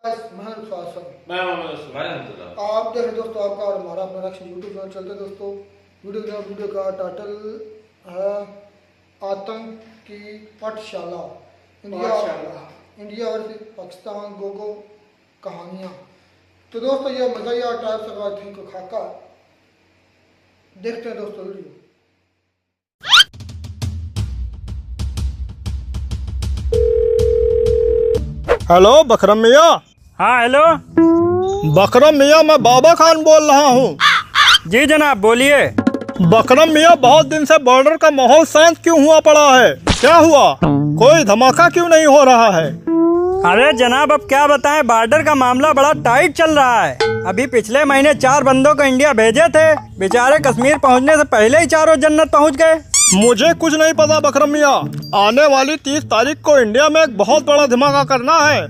आप देख रहे दोस्तों आपका और हमारा अपना लक्ष्य यूट्यूब चैनल चलते दोस्तों। वीडियो का टाइटल है आतंक की पाठशाला, इंडिया वर्सेस पाकिस्तान गो कहानियाँ। तो दोस्तों ये मज़ाया टाइप से को खाका देखते हैं दोस्तों वीडियो। हेलो बकरम मियाँ। हाँ हेलो। बकरम मियाँ, मैं बाबा खान बोल रहा हूँ। जी जनाब बोलिए। बकरम मियाँ, बहुत दिन से बॉर्डर का माहौल शांत क्यों हुआ पड़ा है? क्या हुआ? कोई धमाका क्यों नहीं हो रहा है? अरे जनाब अब क्या बताएं, बॉर्डर का मामला बड़ा टाइट चल रहा है। अभी पिछले महीने 4 बंदों को इंडिया भेजे थे, बेचारे कश्मीर पहुंचने से पहले ही चारों जन्नत पहुंच गए। मुझे कुछ नहीं पता बकरम मियाँ। आने वाली 30 तारीख को इंडिया में एक बहुत बड़ा धमाका करना है।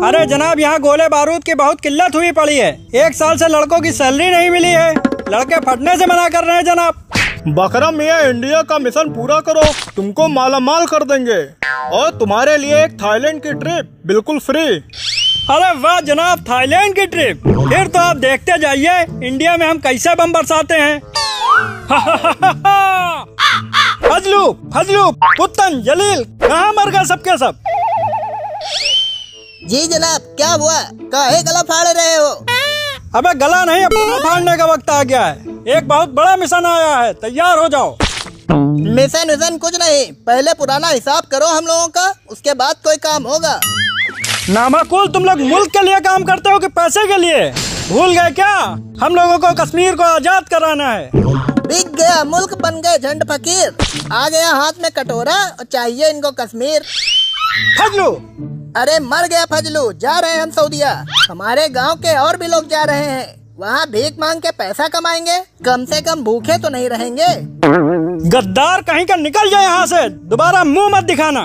अरे जनाब यहाँ गोले बारूद की बहुत किल्लत हुई पड़ी है। 1 साल से लड़कों की सैलरी नहीं मिली है, लड़के फटने से मना कर रहे हैं जनाब। बकरम मियाँ, इंडिया का मिशन पूरा करो, तुमको मालामाल कर देंगे और तुम्हारे लिए एक थाईलैंड की ट्रिप बिल्कुल फ्री। अरे वाह जनाब, थाईलैंड की ट्रिप! फिर तो आप देखते जाइए इंडिया में हम कैसे बम बरसाते हैं। फजलू फजलू पुत्तन जलील कहाँ मर गए सबके सब? जी जनाब, क्या हुआ? काहे गला फाड़ रहे हो? अबे गला नहीं, अब फाड़ने का वक्त आ गया है। एक बहुत बड़ा मिशन आया है, तैयार हो जाओ। मिशन कुछ नहीं, पहले पुराना हिसाब करो हम लोगों का, उसके बाद कोई काम होगा। नामाकुल, तुम लोग मुल्क के लिए काम करते हो कि पैसे के लिए? भूल गए क्या? हम लोगों को कश्मीर को आजाद कराना है। बिक गया मुल्क, बन गए झंड फकीर। आ गया हाथ में कटोरा और चाहिए इनको कश्मीर। फजलू! अरे मर गया फजलू, जा रहे हैं हम सऊदिया। हमारे गांव के और भी लोग जा रहे हैं, वहाँ भीख मांग के पैसा कमाएंगे, कम से कम भूखे तो नहीं रहेंगे। गद्दार कहीं का, निकल जाए यहाँ से, दोबारा मुंह मत दिखाना।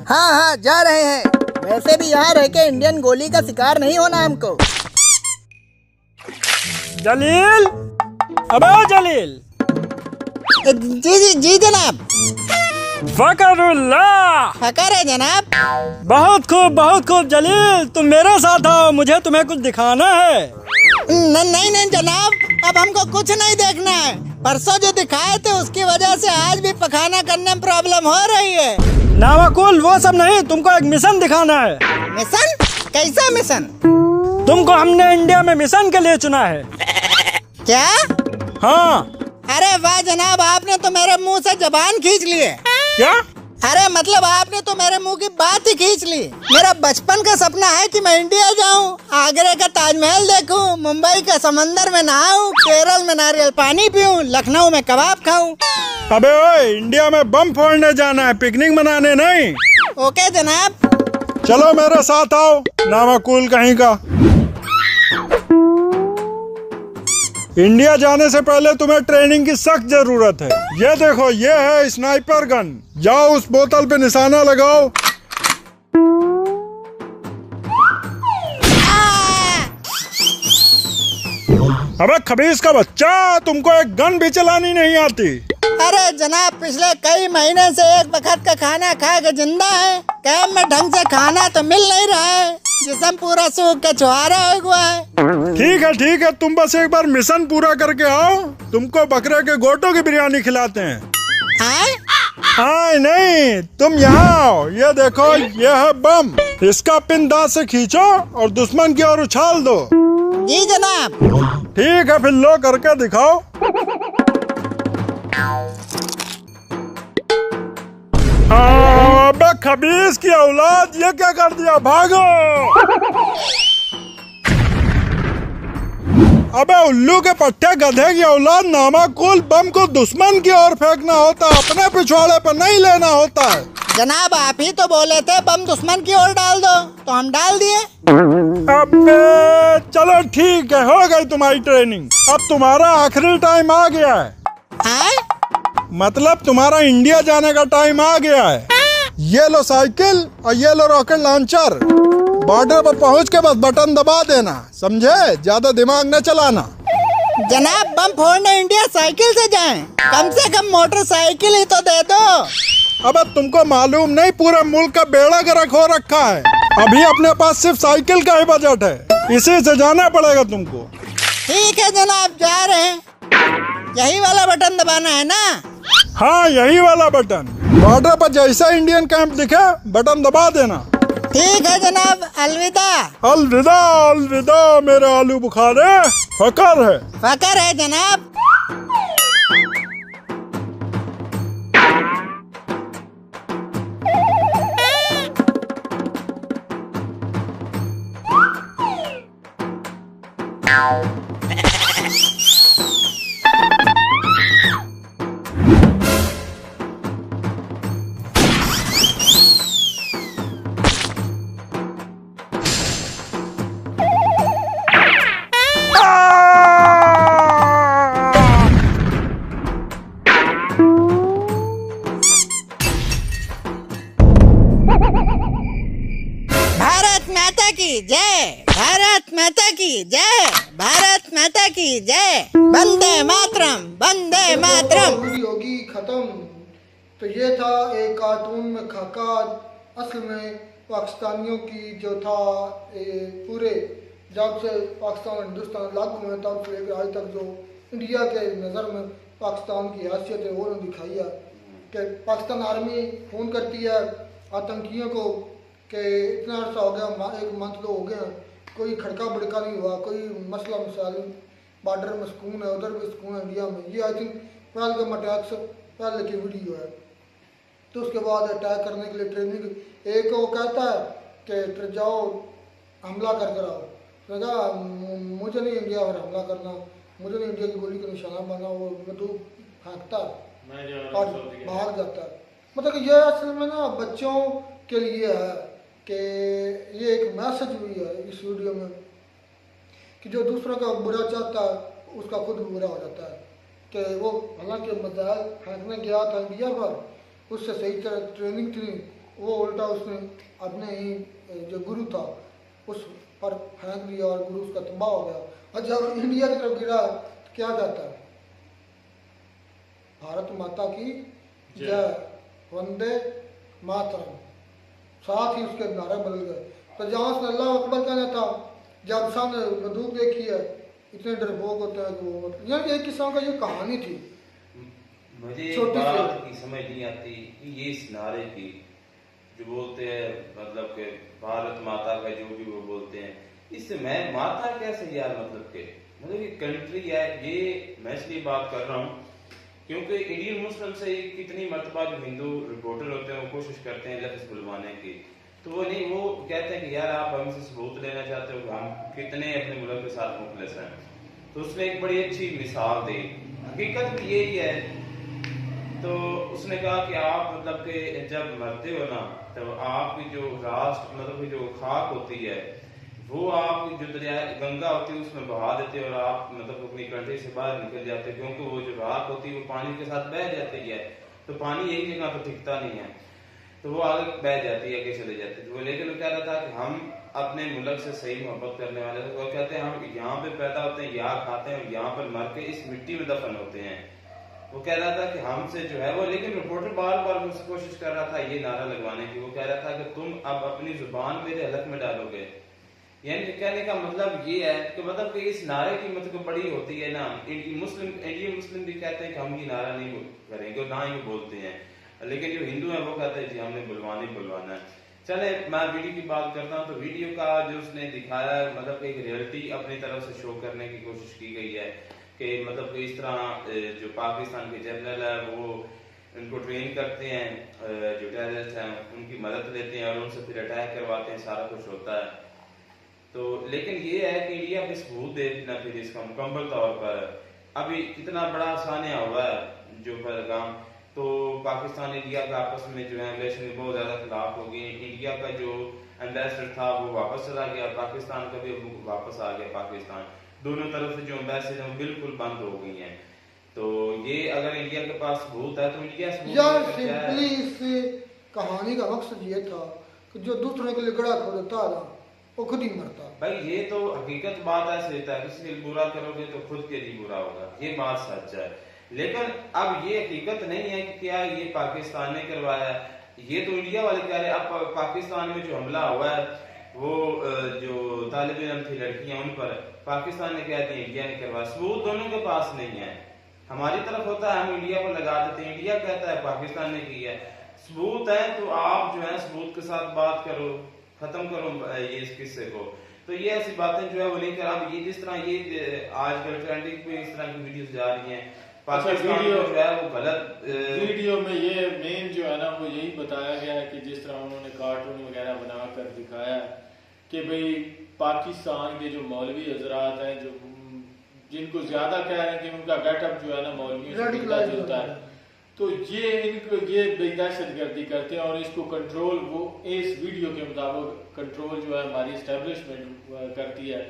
हाँ जा रहे हैं। वैसे भी यहाँ रह के इंडियन गोली का शिकार नहीं होना हमको। जलील, अबे जलील! जी जनाब। फकरुल्लाह! फकर है जनाब। बहुत खूब जलील, तुम मेरे साथ आओ, मुझे तुम्हें कुछ दिखाना है। नहीं जनाब, अब हमको कुछ नहीं देखना है। परसों जो दिखाए थे उसकी वजह से आज भी पखाना करने में प्रॉब्लम हो रही है। नामाकुल, वो सब नहीं, तुमको एक मिशन दिखाना है। मिशन? कैसा मिशन? तुमको हमने इंडिया में मिशन के लिए चुना है। क्या? हाँ। अरे वाह जनाब, आपने तो मेरे मुंह से जबान खींच लिए। क्या? अरे मतलब आपने तो मेरे मुंह की बात ही खींच ली। मेरा बचपन का सपना है कि मैं इंडिया जाऊं, आगरे का ताजमहल देखूं, मुंबई के समंदर में नहाऊं, केरल में नारियल पानी पीऊं, लखनऊ में कबाब खाऊं। अबे ओए, इंडिया में बम फोड़ने जाना है, पिकनिक मनाने नहीं। ओके जनाब। चलो मेरे साथ आओ, नामाकुल कहीं का। इंडिया जाने से पहले तुम्हें ट्रेनिंग की सख्त जरूरत है। ये देखो, ये है स्नाइपर गन। जाओ उस बोतल पे निशाना लगाओ। अबे खबीस का बच्चा, तुमको एक गन भी चलानी नहीं आती? अरे जनाब, पिछले कई महीने से एक वक्त का खाना खा के जिंदा है। कैंप में ढंग से खाना तो मिल नहीं रहा है, जिस्म पूरा सूख के छुहारा हुआ है। ठीक है, तुम बस एक बार मिशन पूरा करके आओ, तुमको बकरे के गोटों की बिरयानी खिलाते हैं। हाँ नहीं, तुम यहाँ आओ। ये देखो, ये है बम। इसका पिन दांत से खींचो और दुश्मन की ओर उछाल दो। जी जनाब। ठीक है, फिर लो करके दिखाओ। अबे खबीस की औलाद, ये क्या कर दिया? भागो! अबे उल्लू के पट्टे गधे की औलाद, नामाकुल, बम को दुश्मन की ओर फेंकना होता, अपने पिछवाड़े पर नहीं लेना होता है। जनाब आप ही तो बोले थे बम दुश्मन की ओर डाल दो, तो हम डाल दिए। अबे चलो ठीक है, हो गई तुम्हारी ट्रेनिंग। अब तुम्हारा आखिरी टाइम आ गया है। मतलब तुम्हारा इंडिया जाने का टाइम आ गया है। ये लो साइकिल और ये लो रॉकेट लॉन्चर। बॉर्डर पर पहुंच के बस बटन दबा देना, समझे? ज्यादा दिमाग न चलाना। जनाब बम फोड़ने इंडिया साइकिल से जाएं, कम से कम मोटरसाइकिल ही तो दे दो। अब तुमको मालूम नहीं, पूरे मुल्क का बेड़ा गर्क हो रखा है। अभी अपने पास सिर्फ साइकिल का ही बजट है, इसी से जाना पड़ेगा तुमको। ठीक है जनाब, जा रहे हैं। यही वाला बटन दबाना है ना? हाँ, यही वाला बटन। बॉर्डर पर जैसा इंडियन कैंप दिखे बटन दबा देना। ठीक है जनाब, अलविदा। अलविदा अलविदा मेरे आलू बुखारे, फकर है। फकर है जनाब। भारत माता की जय, भारत माता की जय, भारत माता की जय। वंदे मातरम, वंदे मातरम। पूरी होगी खत्म। तो ये था एक कार्टून में खाका, असल में पाकिस्तानियों की जो था पूरे जब से पाकिस्तान हिंदुस्तान लागू हुए तब से लेकर आज तक जो इंडिया के नज़र में पाकिस्तान की हैसियत है वो उन्होंने दिखाई है कि पाकिस्तान आर्मी फ़ोन करती है आतंकियों को कि इतना अर्सा हो गया, एक मंथ तो हो गया, कोई खड़का बड़का नहीं हुआ, कोई मसला मसाइल, बॉर्डर में सुकून है, उधर भी सुकून है इंडिया में। ये आई थिंक पहलगाम अटैक से पहले की वीडियो है। तो उसके बाद अटैक करने के लिए ट्रेनिंग एक वो कहता है कि जाओ हमला कर कर आओ। तो कहा मुझे नहीं इंडिया पर हमला करना, मुझे नहीं इंडिया की गोली का निशाना बनना। वो बंदूक फेंकता है और भाग जाता है। मतलब कि ये असल में ना बच्चों के लिए है कि ये एक मैसेज भी है इस वीडियो में कि जो दूसरों का बुरा चाहता है उसका खुद भी बुरा हो जाता है। कि वो हालांकि मिसाइल फेंकने गया था इंडिया पर, उससे सही तरह ट्रेनिंग थी, वो उल्टा उसने अपने ही जो गुरु था उस पर फेंक दिया और गुरु उसका तबाह हो गया। और जब इंडिया की तरफ गिरा तो क्या कहता है, भारत माता की जय, वंदे मातरम। साथ ही उसके नारे बदल गए। तो जहाँ उसने अल्लाह अकबर कहना था, जब सामने बंदूक देखी है, इतने डरपोक होते हैं कि वो यानी एक किस्म का ये कहानी थी। मुझे एक बात की समझ नहीं आती कि ये इस नारे की जो बोलते हैं मतलब कि भारत माता का जो भी वो बोलते हैं, इससे मैं माता कैसे यार मतलब ये कंट्री है, ये मैं इसलिए बात कर रहा हूँ क्योंकि इंडियन मुस्लिम से कितनी मरतबा जो हिंदू रिपोर्टर होते हैं वो कोशिश करते हैं लफ्ज़ बुलवाने की, तो वो नहीं, वो कहते हैं कि यार आप हमसे सबूत लेना चाहते हो कि हम कितने अपने मुल्क के साथ मुखलिस हैं। तो उसने एक बड़ी अच्छी मिसाल दी, हकीकत भी यही है। तो उसने कहा कि आप मतलब कि जब मरते हो ना तो आपकी जो राष्ट्र मतलब जो खाक होती है वो आप जो दरिया गंगा होती है उसमें बहा देते और आप मतलब अपनी कंट्री से बाहर निकल जाते, क्योंकि वो जो राख होती है वो पानी के साथ बह जाती है। तो पानी एक जगह तो टिकता नहीं है, तो वो आगे बह जाती है, आगे चले जाती है। तो लेकिन वो कह रहा था कि हम अपने मुल्क से सही मोहब्बत करने वाले थे। वो कहते हैं हम यहाँ पे पैदा होते हैं, यहाँ खाते हैं और यहाँ पर मर के इस मिट्टी में दफन होते हैं। वो कह रहा था कि हमसे जो है वो, लेकिन रिपोर्टर बार बार मुझसे कोशिश कर रहा था ये नारा लगवाने की। वो कह रहा था कि तुम अब अपनी जुबान मेरे हलक में डालोगे, यानी कहने का मतलब ये है कि मतलब कि इस नारे की मतलब बड़ी होती है ना, इंडियन मुस्लिम भी कहते हैं कि हम ये नारा नहीं करेंगे और ना ही बोलते हैं, लेकिन जो हिंदू है वो कहते हैं जी हमने बुलवाना है। चले मैं वीडियो की बात करता हूँ। तो वीडियो का जो उसने दिखाया मतलब एक रियलिटी अपनी तरफ से शो करने की कोशिश की गई है कि मतलब इस तरह जो पाकिस्तान के जनरल है वो उनको ट्रेन करते हैं, जो टेररिस्ट हैं उनकी मदद लेते हैं और उनसे फिर अटैक करवाते हैं, सारा कुछ होता है। तो लेकिन ये है कि इंडिया पे सबूत देना फिर इसका मुकम्मल तौर पर अभी इतना बड़ा सानिया हुआ है जो पहलगाम, तो पाकिस्तान इंडिया का आपस में जो है रिलेशन में बहुत ज्यादा खिलाफ हो गई। इंडिया का जो एम्बेसडर था वो वापस चला गया, पाकिस्तान का भी वापस आ गया पाकिस्तान। दोनों तरफ से जो एम्बेसडर है वो बिल्कुल बंद हो गई हैं। तो ये अगर इंडिया के पास सबूत है तो इंडिया यार सिंपली इस कहानी का मकसद ये था कि जो दूसरों के लिए गड़ा खोदता था वो खुद ही मरता। भाई ये तो हकीकत बात ऐसे होता है, किसी के बुरा करोगे तो खुद के लिए बुरा होगा, ये बात सच है। लेकिन अब ये हकीकत नहीं है कि क्या ये पाकिस्तान ने करवाया, ये तो इंडिया वाले कह रहे हैं। अब पाकिस्तान में जो हमला हुआ है वो जो तालिब इल्म थी लड़कियां, उन पर पाकिस्तान ने कह दिया, इंडिया ने करवा। सबूत दोनों के पास नहीं है। हमारी तरफ होता है, हम इंडिया पर लगा देते हैं, इंडिया कहता है पाकिस्तान ने की है। सबूत है तो आप जो है सबूत के साथ बात करो, खत्म करो ये इस किस्से को। तो ये ऐसी बातें जो है वो नहीं कर। अब ये जिस तरह ये आजकल ट्रेंडिंग पे इस तरह की वीडियोस जा रही हैं, पाकिस्तान वीडियो जो है वो गलत वीडियो में ये मेन जो है ना वो यही बताया गया है कि जिस तरह उन्होंने कार्टून वगैरह बनाकर दिखाया कि भाई पाकिस्तान के जो मौलवी हजरात हैं, जो जिनको ज्यादा कह रहे हैं कि उनका गेटअप जो है ना मौलवियों से मिलता जुलता है, तो ये इनको ये दहशतगर्दी करते हैं। और इसको कंट्रोल वो इस वीडियो के मुताबिक कंट्रोल जो है हमारी एस्टेब्लिशमेंट करती है।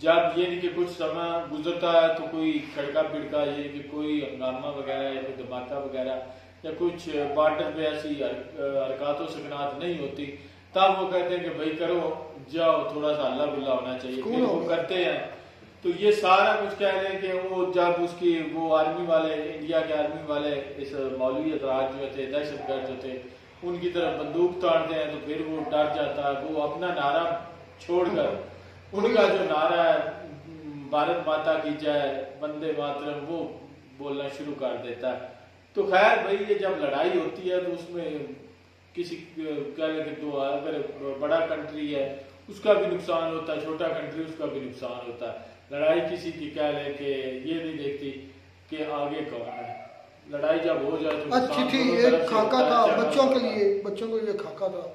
जब ये नहीं कि कुछ समय गुजरता है तो कोई खड़का बिड़का, ये कि कोई हंगामा वगैरह या कोई धमाका वगैरह या कुछ बॉर्डर पे ऐसी हरकतों सकनात नहीं होती, तब वो कहते हैं कि भाई करो जाओ, थोड़ा सा हल्ला गुल्ला होना चाहिए, फिर वो करते हैं। तो ये सारा कुछ कह रहे हैं कि वो जब उसकी वो आर्मी वाले, इंडिया के आर्मी वाले इस मौलवी हजरात जो थे, दहशतगर्द जो थे, उनकी तरफ बंदूक ताड़ते हैं तो फिर वो डर जाता है। वो अपना नारा छोड़कर उनका जो नारा है भारत माता की जय, वंदे मातरम, वो बोलना शुरू कर देता है। तो खैर भाई ये जब लड़ाई होती है तो उसमें किसी कह लें कि तो अगर बड़ा कंट्री है उसका भी नुकसान होता है, छोटा कंट्री उसका भी नुकसान होता है। लड़ाई किसी की कह लें कि ये नहीं देखती कि आगे कौन है। लड़ाई जब हो जाए तो अच्छी थी, एक खाका था बच्चों के लिए, बच्चों के लिए खाका था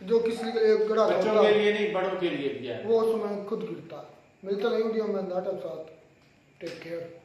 जो किसी के लिए गड़ा, बच्चों के लिए नहीं बड़ों के लिए भी है। वो उसमें खुद गिरता है। मिलता नहीं वीडियो में, नाटक साथ। Take care.